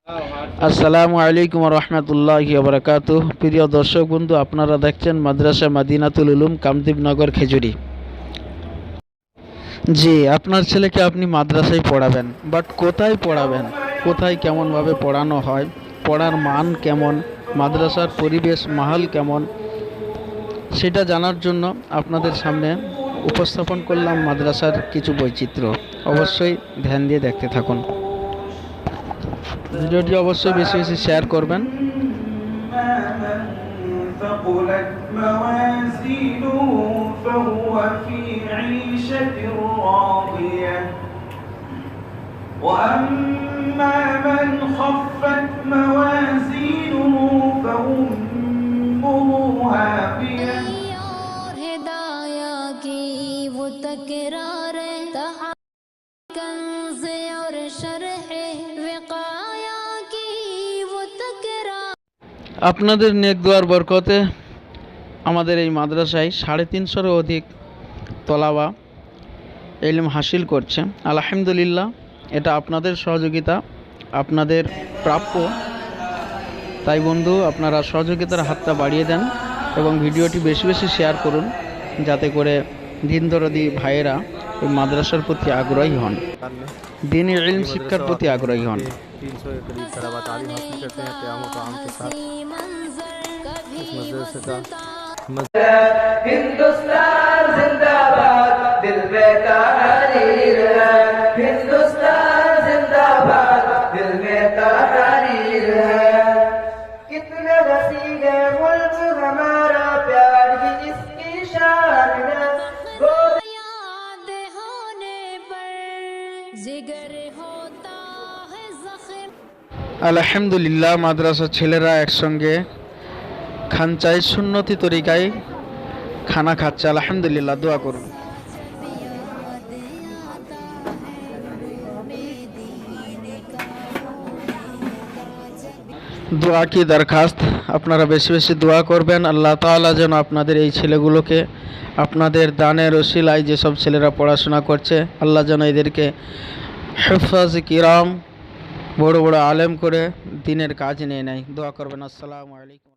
আসসালামু আলাইকুম রহমতুল্লাহি বারাকাতুহ। প্রিয় দর্শক বন্ধু, আপনারা দেখছেন মাদ্রাসা মাদিনাতুল উলুম কামদ্বীপনগর খেজুরি। জি, আপনার ছেলেকে আপনি মাদ্রাসায় পড়াবেন, বাট কোথায় পড়াবেন, কোথায় কেমনভাবে পড়ানো হয়, পড়ার মান কেমন, মাদ্রাসার পরিবেশ মাহল কেমন, সেটা জানার জন্য আপনাদের সামনে উপস্থাপন করলাম মাদ্রাসার কিছু বৈচিত্র্য। অবশ্যই ধ্যান দিয়ে দেখতে থাকুন। ভিডিওটি অবশ্যই বেশি বেশি শেয়ার করবেন। ثقلت موازينه فهو في عيشة راضية وأما من خفت موازينه فأمه هاوية هدايا की वो तकरार कंज़ और शरह विक़ाया की वो तकरार। আপনাদের নেক দোয়ার বরকতে আমাদের এই মাদ্রাসায় 350-এরও অধিক তলাবা ইলম হাসিল করছে। আলহামদুলিল্লাহ, এটা আপনাদের সহযোগিতা, আপনাদের প্রাপ্য। তাই বন্ধু, আপনারা সহযোগিতার হাতটা বাড়িয়ে দেন এবং ভিডিওটি বেশি বেশি শেয়ার করুন, যাতে করে দিন দরদি ভাইয়েরা এই মাদ্রাসার প্রতি আগ্রহী হন, দিনী ইলম শিক্ষার প্রতি আগ্রহী হন। 300 के करीब तलबा तालीम हासिल करते हैं क़याम व क़याम के साथ। इस मदरसे का हिंदुस्तान जिंदाबाद, दिल में तहरीर है। हिंदुस्तान जिंदाबाद, दिल में तहरीर है। कितने वसीग है मुल्क हमारा, प्यार ही इसकी शान है। याद होने पर जिगर होता है जख्म। আলহামদুলিল্লাহ, মাদ্রাসার ছেলেরা একসঙ্গে খানচায় সুন্নতি তরিকায় খানা খাচ্ছে। আলহামদুলিল্লাহ, দোয়া করুন। দোয়া কি দরখাস্ত, আপনারা বেশি বেশি দোয়া করবেন। আল্লাহ তাআলা যেন আপনাদের এই ছেলেগুলোকে, আপনাদের দানের ওসিলায় যেসব ছেলেরা পড়াশোনা করছে, আল্লাহ যেন এদেরকে হিফাজ কিরাম, বড় বড় আলেম করে দিনের কাজ নিয়ে নেয়। দোয়া করবেন। আসসালামু আলাইকুম।